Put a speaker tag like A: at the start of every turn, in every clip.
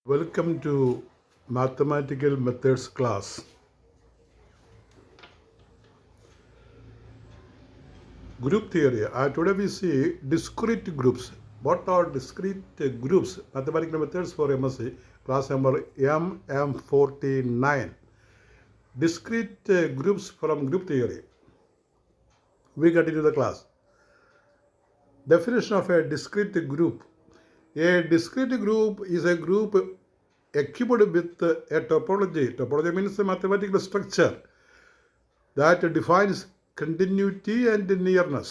A: Welcome to Mathematical Methods class. Group theory. Today we see discrete groups. What are discrete groups? Mathematical Methods for MSc, class number MM49. Discrete groups from group theory. We continue the class. Definition of a discrete group. A discrete group is a group equipped with a topology. Topology means a mathematical structure that defines continuity and nearness.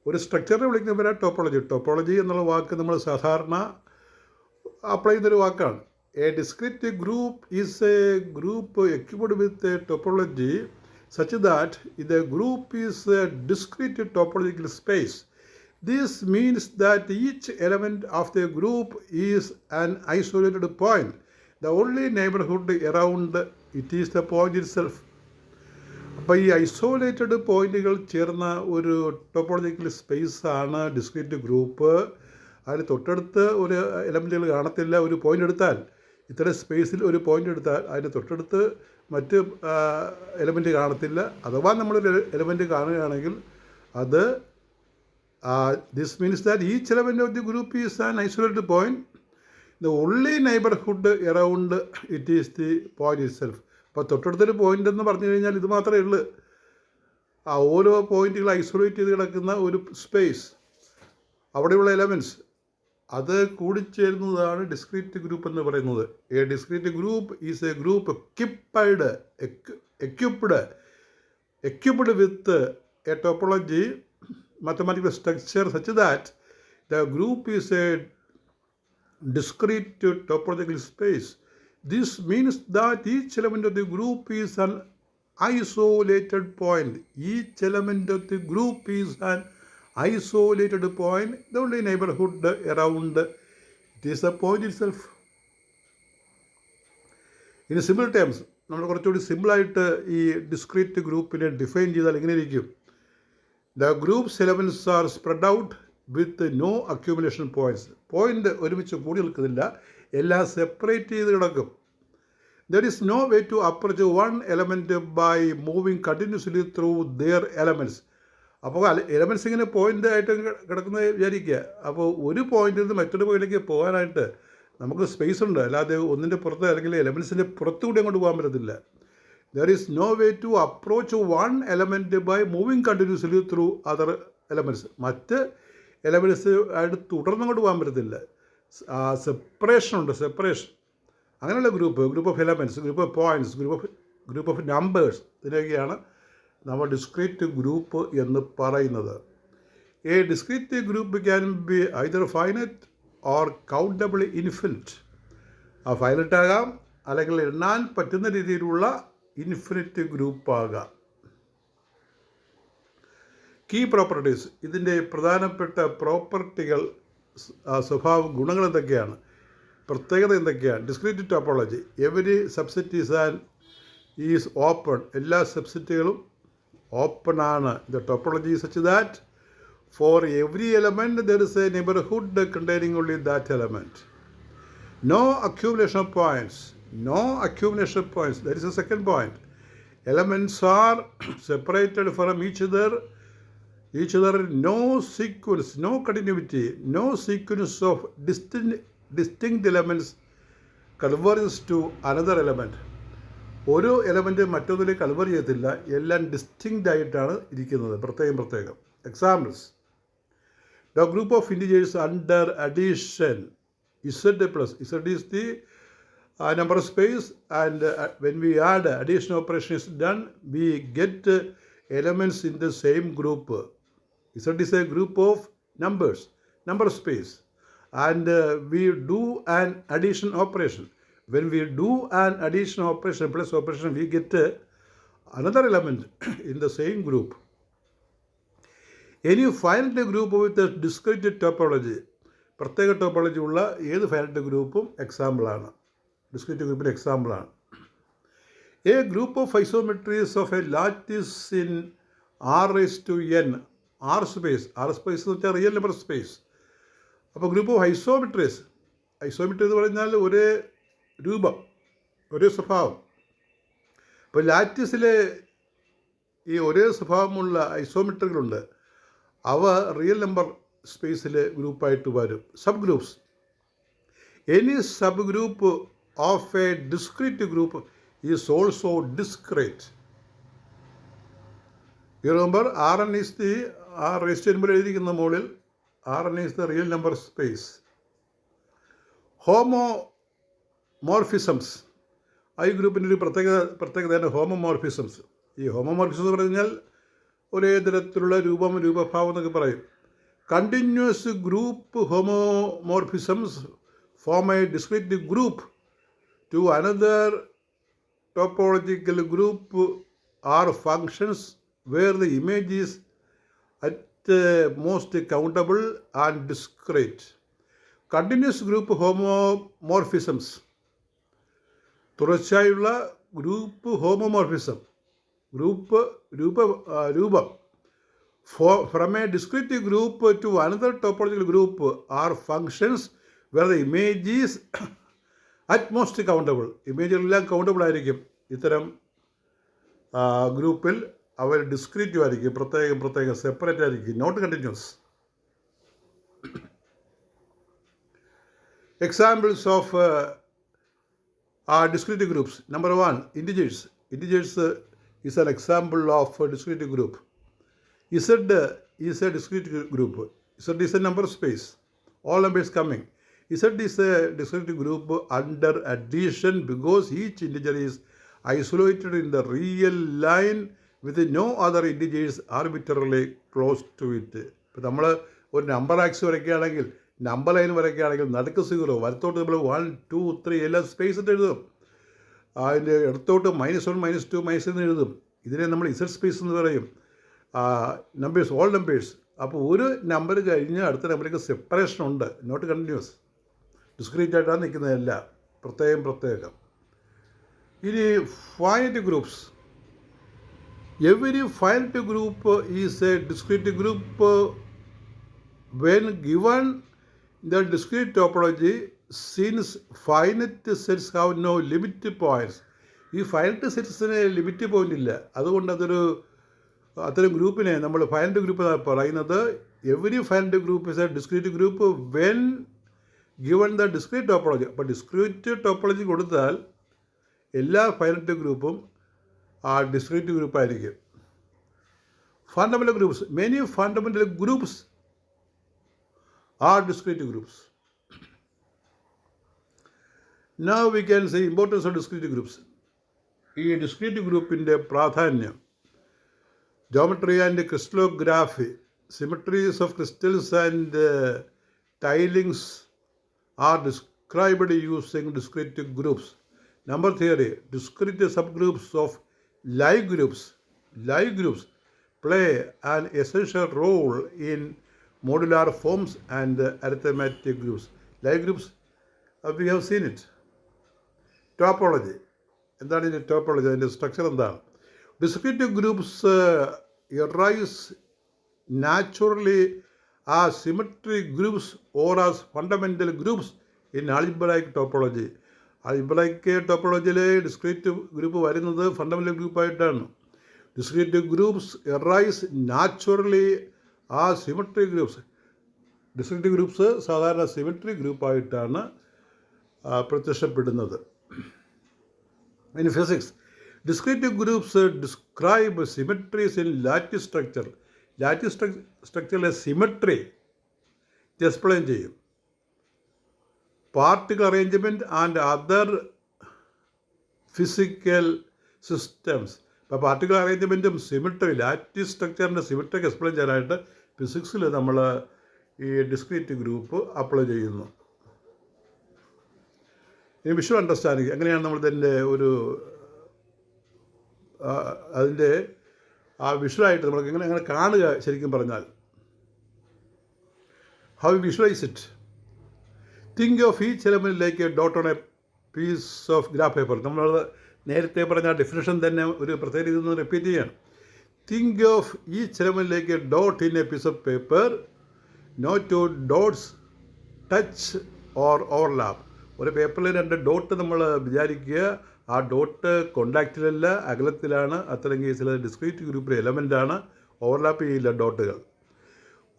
A: ഒരു സ്ട്രക്ചറിനെ വിളിക്കുന്ന പേരാ topology. Topology എന്നുള്ള വാക്ക് നമ്മൾ സാധാരണ apply ചെയ്യുന്നൊരു വാക്കാണ്. A discrete group is A group equipped with a topology such that the group is a discrete topological space. This means that each element of the group is an isolated point. The only neighborhood around it is the point itself. അപ്പോൾ ഈ isolated പോയിന്റുകൾ ചേർന്ന ഒരു topological space ആണ് discrete group. അതിന് തൊട്ടടുത്ത് ഒരു എലമെൻറ്റുകൾ കാണത്തില്ല. ഒരു പോയിന്റ് എടുത്താൽ, ഇത്തരം സ്പേസിൽ ഒരു പോയിന്റ് എടുത്താൽ അതിന് തൊട്ടടുത്ത് മറ്റ് എലമെൻറ്റ് കാണത്തില്ല. അഥവാ നമ്മളൊരു എലമെൻറ്റ് കാണുകയാണെങ്കിൽ അത് this means that each element of the group is an isolated point. The only neighborhood around it is the point itself. അപ്പോൾ തൊട്ടടുത്തൊരു പോയിന്റ് എന്ന് പറഞ്ഞു കഴിഞ്ഞാൽ ഇത് മാത്രമേ ഉള്ളൂ. ആ ഓരോ പോയിന്റുകൾ ഐസൊലേറ്റ് ചെയ്ത് കിടക്കുന്ന ഒരു സ്പേസ്, അവിടെയുള്ള എലമെൻറ്റ്സ്, അത് കൂടിച്ചേരുന്നതാണ് ഡിസ്ക്രീറ്റ് ഗ്രൂപ്പ് എന്ന് പറയുന്നത്. A discrete group is A group equipped with a topology, mathematical structure such that the group is a discrete topological space. This means that each element of the group is an isolated point. Each element of the group is an isolated point. The only neighborhood around it is the point itself. In simple terms, നമ്മൾ കുറച്ചുകൂടി സിമ്പിളായിട്ട് ഈ discrete ഗ്രൂപ്പിനെ define ചെയ്താൽ എങ്ങനെ ഇരിക്കും? The group's elements are spread out with no accumulation points. Point ഒരുമിച്ച് കൂടി നിൽക്കുന്നില്ല, എല്ലാം സെപ്പറേറ്റ് ചെയ്ത് കിടക്കും. There is no way to approach one element by moving continuously through their elements. അപ്പോൾ എലമെൻറ്റ്സ് ഇങ്ങനെ പോയിന്റ് ആയിട്ട് കിടക്കുന്നത് വിചാരിക്കുക. അപ്പോൾ ഒരു പോയിന്റിൽ നിന്ന് മറ്റൊരു പോയിന്റിലേക്ക് പോകാനായിട്ട് നമുക്ക് സ്പേസ് ഉണ്ട്, അല്ലാതെ ഒന്നിൻ്റെ പുറത്ത് അല്ലെങ്കിൽ എലമെൻറ്റ്സിൻ്റെ പുറത്തുകൂടി അങ്ങോട്ട് പോകാൻ പറ്റത്തില്ല. There is no way to approach one element by moving continuously through other elements. മറ്റ് എലമെൻറ്റ്സ് ആയിട്ട് തുടർന്നങ്ങോട്ട് പോകാൻ പറ്റത്തില്ല. സെപ്പറേഷൻ ഉണ്ട്, സെപ്പറേഷൻ. അങ്ങനെയുള്ള group of elements, group of points, group of numbers, ഇതിനൊക്കെയാണ് നമ്മൾ ഡിസ്ക്രീറ്റ് ഗ്രൂപ്പ് എന്ന് പറയുന്നത്. A discrete group can be either finite or countably infinite. ആ ഫൈനറ്റ് ആകാം, അല്ലെങ്കിൽ എണ്ണാൻ പറ്റുന്ന രീതിയിലുള്ള ഇൻഫിനിറ്റ് ഗ്രൂപ്പാകാം. കീ പ്രോപ്പർട്ടീസ്, ഇതിൻ്റെ പ്രധാനപ്പെട്ട പ്രോപ്പർട്ടികൾ, സ്വഭാവ ഗുണങ്ങൾ എന്തൊക്കെയാണ്, പ്രത്യേകത എന്തൊക്കെയാണ്? Discrete topology. Every subset is open. എല്ലാ സബ്സെറ്റുകളും ഓപ്പൺ ആണ്. The topology such that for every element there is a neighbourhood containing only that element. No accumulation of points. No accumulation points. That is the second point. Elements are separated from each other. No sequence, no continuity, no sequence of distinct elements converges to another element. ഓരോ element മറ്റൊന്നിലേക്ക് converge ചെയ്യത്തില്ല, എല്ലാം distinct ആയിട്ടാണ് ഇരിക്കുന്നത്, പ്രത്യേകം. Examples: the group of integers under addition, Z plus Z is the number space, and when we add addition operation is done, we get elements in the same group. Z is a group of numbers, number space, and we do an addition operation. When we do an addition operation plus operation, we get another element in the same group. Any finite group with a discrete topology, പ്രത്യേക topology ഉള്ള ഏത് finite ഗ്രൂപ്പും എക്സാമ്പിളാണ്, discrete ഗ്രൂപ്പിൻ്റെ എക്സാമ്പിളാണ്. A group of isometries of a lattice in R⁻n, R space എന്ന് വെച്ചാൽ real number space. അപ്പോൾ ഗ്രൂപ്പ് ഓഫ് ഐസോമെട്രീസ്, ഐസോമെട്രി എന്ന് പറഞ്ഞാൽ ഒരേ രൂപം, ഒരേ സ്വഭാവം. ഇപ്പോൾ ലാറ്റിസിൽ ഈ ഒരേ സ്വഭാവമുള്ള ഐസോമെട്രികളുണ്ട്. അവ റിയൽ നമ്പർ സ്പേസിൽ ഗ്രൂപ്പായിട്ട് വരും. Sub groups, any sub group of a discrete group is also discrete. You remember Rn is the rest ചെയ്യുമ്പോൾ എഴുതിയിരിക്കുന്ന മുകളിൽ Rn is the real number space. Homomorphisms, ഈ ഗ്രൂപ്പിൻ്റെ ഒരു പ്രത്യേകതയാണ് ഹോമോമോർഫിസംസ്. ഈ ഹോമോമോർഫിസം എന്ന് പറഞ്ഞാൽ ഒരേ തരത്തിലുള്ള രൂപഭാവം എന്നൊക്കെ പറയും. Continuous group homomorphisms from a discrete group to another topological group are functions where the image is at most countable and discrete. Continuous group homomorphisms, തുടർച്ചയായുള്ള ഗ്രൂപ്പ് ഹോമോമോർഫിസം, രൂപം from a discrete group to another topological group are functions where the image is at most countable. ഇമേജെല്ലാം countable ആയിരിക്കും. ഇത്തരം ഗ്രൂപ്പിൽ അവർ ഡിസ്ക്രീറ്റും ആയിരിക്കും, പ്രത്യേകം സെപ്പറേറ്റ് ആയിരിക്കും, not continuous. Examples of discrete groups. Number 1, integers. Integers is an example of a discrete group. Z is a discrete group. Z is a number space. All numbers coming. Z is a discrete group under addition because each integer is isolated in the real line with no other integers arbitrarily close to it. ഇപ്പോൾ നമ്മൾ ഒരു number ax വരയ്ക്കുകയാണെങ്കിൽ, number line വരയ്ക്കുകയാണെങ്കിൽ നടുക്ക് 0, വലത്തോട്ട് നമ്മൾ 1, 2, 3 എല്ലാം space ഇട്ട് എഴുതും. അതിൻ്റെ ഇടത്തോട്ട് -1, -2, -3 എഴുതും. ഇതിനെ നമ്മൾ ഇസഡ് സ്പേസ് എന്ന് പറയും. Numbers, all numbers. അപ്പോൾ ഒരു നമ്പർ കഴിഞ്ഞ് അടുത്ത നമ്പറിലേക്ക് സെപ്പറേഷൻ ഉണ്ട്, നോട്ട് കണ്ടിന്യൂസ്. ഡിസ്ക്രീറ്റ് ആയിട്ടാണ് നിൽക്കുന്നതെല്ലാം, പ്രത്യേകം. ഇനി finite groups. Every finite group is a discrete group when given the discrete topology, since finite sets have no limit points. ഈ ഫൈനറ്റ് സെറ്റ്സിന് ലിമിറ്റ് പോയിന്റ് ഇല്ല. അതുകൊണ്ട് അത്തരം ഗ്രൂപ്പിനെ നമ്മൾ ഫൈനറ്റ് ഗ്രൂപ്പ് പറയുന്നത്. Every finite group is A discrete group when given the discrete topology. അപ്പോൾ discrete topology കൊടുത്താൽ എല്ലാ ഫൈനറ്റ് ഗ്രൂപ്പും discrete group ആയിരിക്കും. Fundamental groups. Many fundamental groups are discrete groups. Now we can say importance of discrete groups. ഈ discrete ഗ്രൂപ്പിൻ്റെ പ്രാധാന്യം. Geometry and crystallography. Symmetries of crystals and tilings are described using discrete groups. Number theory. Discrete subgroups of Lie groups play an essential role in modular forms and arithmetic groups. Lie groups, we have seen it. Topology. എന്താണ് ഇതിൻ്റെ topology? അതിൻ്റെ structure എന്താണ്? Discrete groups arise naturally as symmetric groups or as fundamental groups in algebraic topology. Algebraic ടോപ്പോളജിയിൽ discrete group വരുന്നത് fundamental ഗ്രൂപ്പായിട്ടാണ്. Discrete groups arise naturally as symmetry groups. Discrete groups സാധാരണ symmetry ഗ്രൂപ്പായിട്ടാണ് പ്രത്യക്ഷപ്പെടുന്നത്. In physics, discrete groups describe symmetries in lattice structure. Lattice സ്ട്രക്ചറിലെ symmetry explain ചെയ്യും. Particle arrangement and other physical systems. ഇപ്പോൾ particle അറേഞ്ച്മെൻറ്റും symmetry, lattice സ്ട്രക്ചറിൻ്റെ സിമെട്രിക്ക് explain ചെയ്യാനായിട്ട് ഫിസിക്സിൽ നമ്മൾ ഈ ഡിസ്ക്രീറ്റ് ഗ്രൂപ്പ് അപ്ലൈ ചെയ്യുന്നു. ഇനി വിഷ്വൽ അണ്ടർസ്റ്റാൻഡിങ്. എങ്ങനെയാണ് നമ്മളിതിൻ്റെ അതിൻ്റെ വിഷ്വലായിട്ട് നമ്മൾക്ക് എങ്ങനെ കാണുക? ശരിക്കും പറഞ്ഞാൽ how visualise it. Think of each element like a dot on a piece of graph paper. നമ്മൾ നേരത്തെ പറഞ്ഞ ഡെഫിനിഷൻ തന്നെ ഒരു പ്രത്യേക രീതിയിൽ നിന്ന് റിപ്പീറ്റ് ചെയ്യണം. Think of each element like a dot in a piece of paper. No two dots touch or overlap. ഒരു പേപ്പറിൽ 2 ഡോട്ട് നമ്മൾ വിചാരിക്കുക, ആ ഡോട്ട് കോണ്ടാക്റ്റിലല്ല, അകലത്തിലാണ്. അത്തരം കേസിൽ ഡിസ്ക്രീറ്റ് ഗ്രൂപ്പിലെ എലമെൻ്റാണ്, ഓവർലാപ്പ് ചെയ്യില്ല ഡോട്ടുകൾ.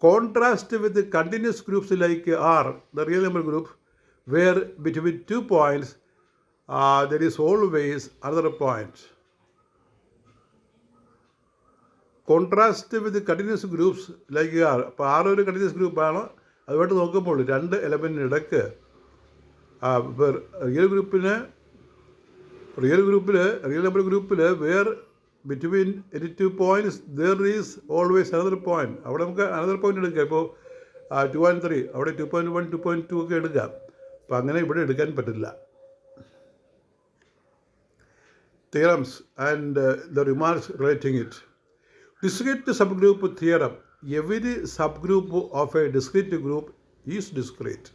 A: Contrast with continuous groups like R the real number group where between 2 points there is always another point. Contrast with continuous groups like R. അപ്പോൾ ആർ ഒരു കണ്ടിന്യൂസ് ഗ്രൂപ്പാണ്. അതുമായിട്ട് നോക്കുമ്പോൾ 2 എലമെൻറ്റിന് ഇടയ്ക്ക് ഇപ്പോൾ റിയൽ നമ്പർ ഗ്രൂപ്പിൽ where between 2 points there is always another point. അവിടെ നമുക്ക് അനദർ പോയിൻ്റ് എടുക്കാം. ഇപ്പോൾ 2 and 3, അവിടെ 2.1 2.2 ഒക്കെ എടുക്കാം. അപ്പോൾ അങ്ങനെ ഇവിടെ എടുക്കാൻ പറ്റില്ല. Theorems and the remarks relating it. Discrete subgroup theorem. Every subgroup of a discrete group is discrete.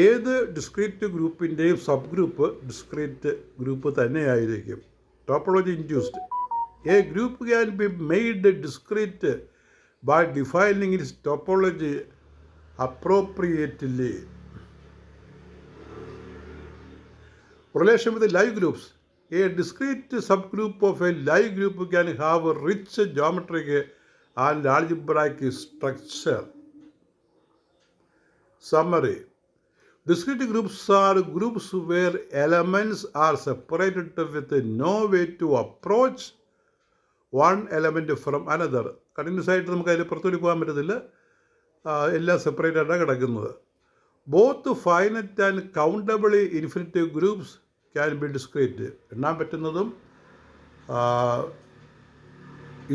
A: ഏത് ഡിസ്ക്രീറ്റ് ഗ്രൂപ്പിൻ്റെയും സബ് ഗ്രൂപ്പ് ഡിസ്ക്രീറ്റ് ഗ്രൂപ്പ് തന്നെയായിരിക്കും. Topology induced. A group can be made discrete by defining its topology appropriately. Relation with the live groups. A discrete subgroup of a live group can have a rich geometric and algebraic structure. Summary. Discrete groups are groups where elements are separated with no way to approach one element from another. Continuous ആയിട്ട് നമുക്ക് അതിൽ പുറത്തുകൂടി പോകാൻ പറ്റത്തില്ല. എല്ലാം separate ആയിട്ടാണ് കിടക്കുന്നത്. Both finite and countably infinite groups can be discrete. എണ്ണാൻ പറ്റുന്നതും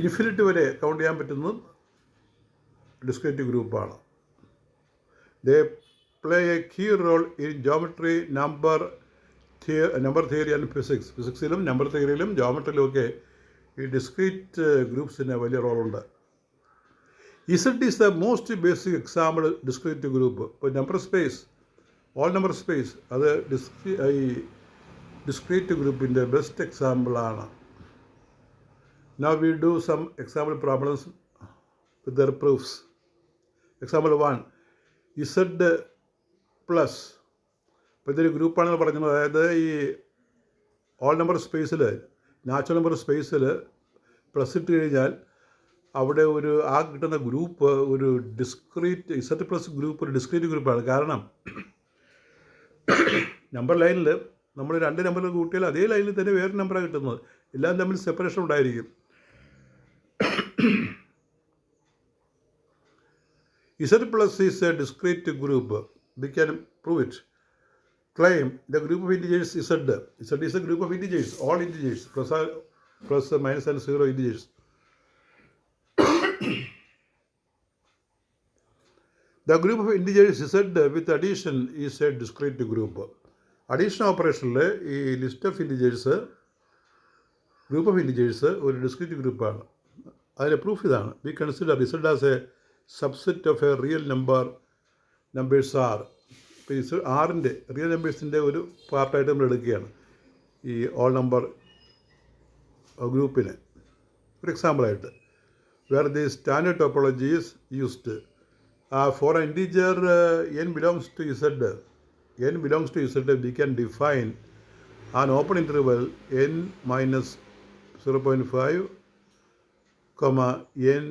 A: ഇൻഫിനിറ്റ് വരെ കൗണ്ട് ചെയ്യാൻ പറ്റുന്നതും ഡിസ്ക്രീറ്റ് ഗ്രൂപ്പാണ്. They play a key role in geometry, number theory and physics. ഫിസിക്സിലും നമ്പർ തിയറിയിലും ജോമെട്രിയിലും ഒക്കെ ഈ ഡിസ്ക്രീറ്റ് ഗ്രൂപ്പ്സിന് വലിയ റോളുണ്ട്. Z is the most basic example discrete group. ഇപ്പോൾ number space, all number space, അത് ഈ ഡിസ്ക്രീറ്റ് ഗ്രൂപ്പിൻ്റെ ബെസ്റ്റ് എക്സാമ്പിളാണ്. Now we do some example problems with their proofs. Example 1, Z plus. ഇപ്പോൾ ഇതൊരു ഗ്രൂപ്പാണെന്ന് പറഞ്ഞത്. അതായത് ഈ ഓൾ നമ്പർ സ്പേസിൽ, നാച്ചുറൽ നമ്പർ സ്പേസിൽ പ്ലസ് ഇട്ട് കഴിഞ്ഞാൽ അവിടെ ആ കിട്ടുന്ന ഗ്രൂപ്പ് ഒരു ഡിസ്ക്രീറ്റ് Z പ്ലസ് ഗ്രൂപ്പ് ഒരു ഡിസ്ക്രീറ്റ് ഗ്രൂപ്പാണ്. കാരണം നമ്പർ ലൈനിൽ നമ്മൾ 2 നമ്പറിൽ കൂട്ടിയാൽ അതേ ലൈനിൽ തന്നെ വേറെ നമ്പറാണ് കിട്ടുന്നത്. എല്ലാം തമ്മിൽ സെപ്പറേഷൻ ഉണ്ടായിരിക്കും. Z plus is a discrete group. We can prove it. Claim the group of integers Z. Z is a group of integers, all integers, plus minus and 0 integers. The group of integers Z with addition is a discrete group. Addition ഓപ്പറേഷനിൽ ഈ list of integers, group of integers ഒരു discrete ഗ്രൂപ്പാണ്. അതിൻ്റെ proof ഇതാണ്. We consider Z as A subset of A real numbers are. ഇപ്പോൾ ആറിൻ്റെ real നമ്പേഴ്സിൻ്റെ ഒരു പാർട്ടായിട്ട് നമ്മൾ എടുക്കുകയാണ് ഈ ഓൾ നമ്പർ ഗ്രൂപ്പിനെ ഒരു എക്സാമ്പിളായിട്ട്. Where the standard topology is used. For an integer n belongs to Z, we can define an open interval n minus 0.5, n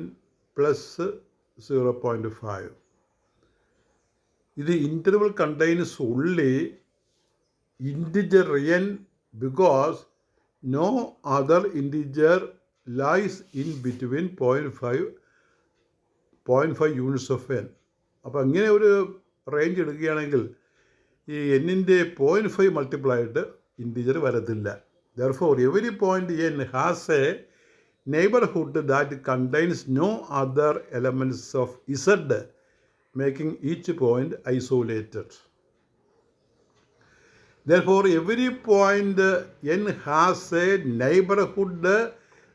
A: plus 0.5. The interval contains only integer n because no other integer lies in between 0.5 units of n. അപ്പോൾ അങ്ങനെ ഒരു range എടുക്കുകയാണെങ്കിൽ ഈ എന്നിൻ്റെ 0.5 multiplied integer വരത്തില്ല. Therefore, every point n has a neighborhood that contains no other elements of Z, making each point isolated. Therefore, every point n has a neighborhood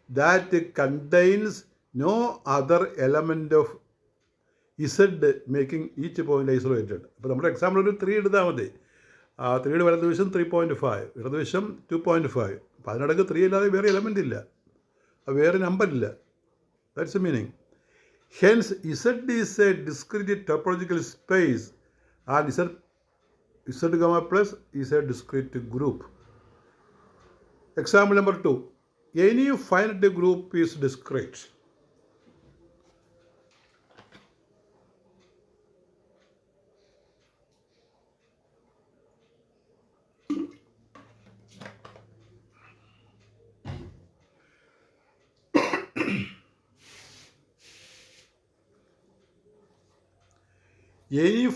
A: that contains no other element of Z, making each point isolated. അപ്പോൾ നമ്മുടെ example ഒരു 3 എടുത്താൽ മതി. 3യുടെ വലതുവശം 3.5, ഇടതുവശം 2.5. അപ്പോൾ അതിനിടയ്ക്ക് 3 അല്ലാതെ വേറെ element ഇല്ല, വേറെ നമ്പറില്ല. That's a meaning. Hence Z is a discrete topological space and Z comma plus is a discrete group. Example number 2. Any finite group is discrete. Any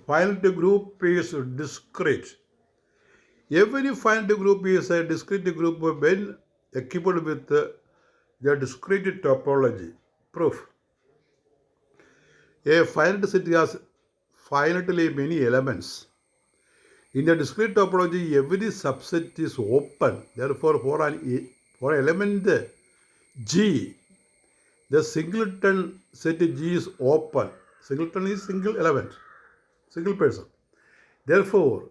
A: finite group is discrete. Every finite group is a discrete group when equipped with the discrete topology. Proof. A finite set has finitely many elements. In the discrete topology, every subset is open. Therefore, for element G, the singleton set G is open. Singleton is single element, single person. Therefore,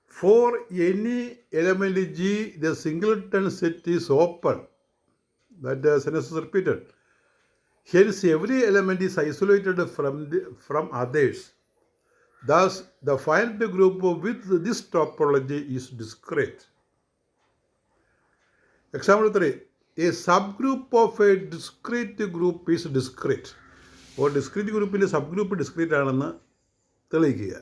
A: for any element G, the singleton set is open. That sentence is repeated. Hence, every element is isolated from others. Thus, the finite group with this topology is discrete. Example 3. A subgroup of a discrete group is discrete. Or discrete group in a subgroup discrete ആണെന്ന് തെളിയിക്കുക.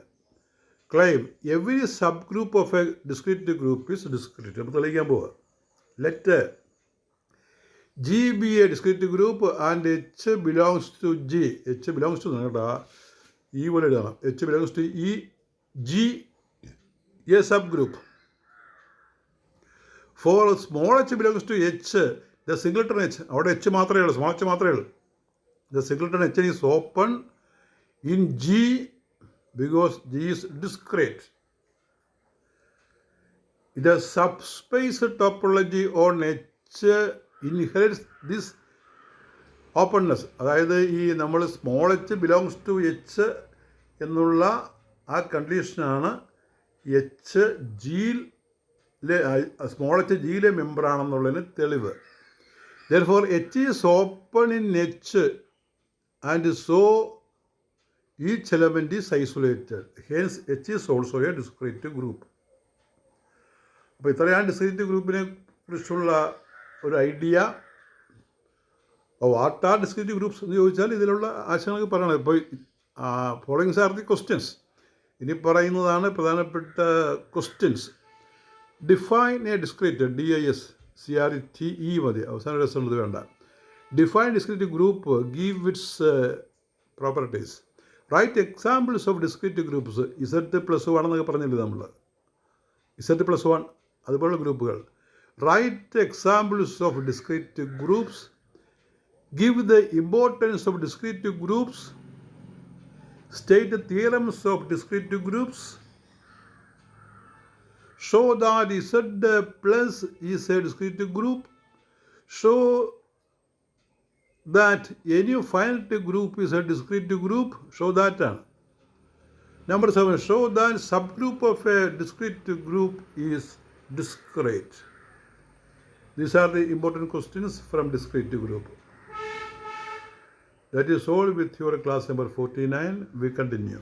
A: Claim every subgroup of a discrete group is discrete. അപ്പോൾ തെളിയിക്കാൻ പോവുക. Let G be a discrete group and H belongs to G. H belongs to കേട്ടോ, E പോലെ എഴുതണം. H belongs to E, G a subgroup. For small h belongs to H, the singleton H, അവിടെ H മാത്രമേ ഉള്ളൂ, small h മാത്രമേ ഉള്ളൂ. The singleton H is open in G because G is discrete. The subspace topology on H inherits this openness. അതായത് ഈ നമ്മൾ small h belongs to H എന്നുള്ള ആ കണ്ടീഷനാണ് എച്ച് ജിയിലെ സ്മോൾ എച്ച് ജിയിലെ മെമ്പറാണെന്നുള്ളതിന് തെളിവ്. Therefore, H is open in H and so each element is isolated. Hence, H is also a discrete group. അപ്പോൾ ഇത്രയാണ് ഡിസ്ക്രീറ്റ് ഗ്രൂപ്പിനെ കുറിച്ചുള്ള ഒരു idea. What are discrete groups എന്ന് ചോദിച്ചാൽ ഇതിലുള്ള ആശയങ്ങളൊക്കെ പറയണം. ഇപ്പോൾ ഫോളോയിങ്സ് ആർ ദി ക്വസ്റ്റ്യൻസ്. ഇനി പറയുന്നതാണ് പ്രധാനപ്പെട്ട questions. Define a discrete, DISCRETE മതി, അവസാന രസമുള്ളത് വേണ്ട. Define discrete group, give its properties. Write examples of discrete groups. Z+1 എന്നൊക്കെ പറഞ്ഞില്ലേ നമ്മൾ, Z+1 അതുപോലുള്ള ഗ്രൂപ്പുകൾ. Write examples of discrete groups. Give the importance of discrete groups. State the theorems of discrete groups. Show that Z plus is a discrete group. Show that any finite group is a discrete group. Show that. Number 7. Show that subgroup of a discrete group is discrete. These are the important questions from discrete group. That is all with your class number 49. We continue.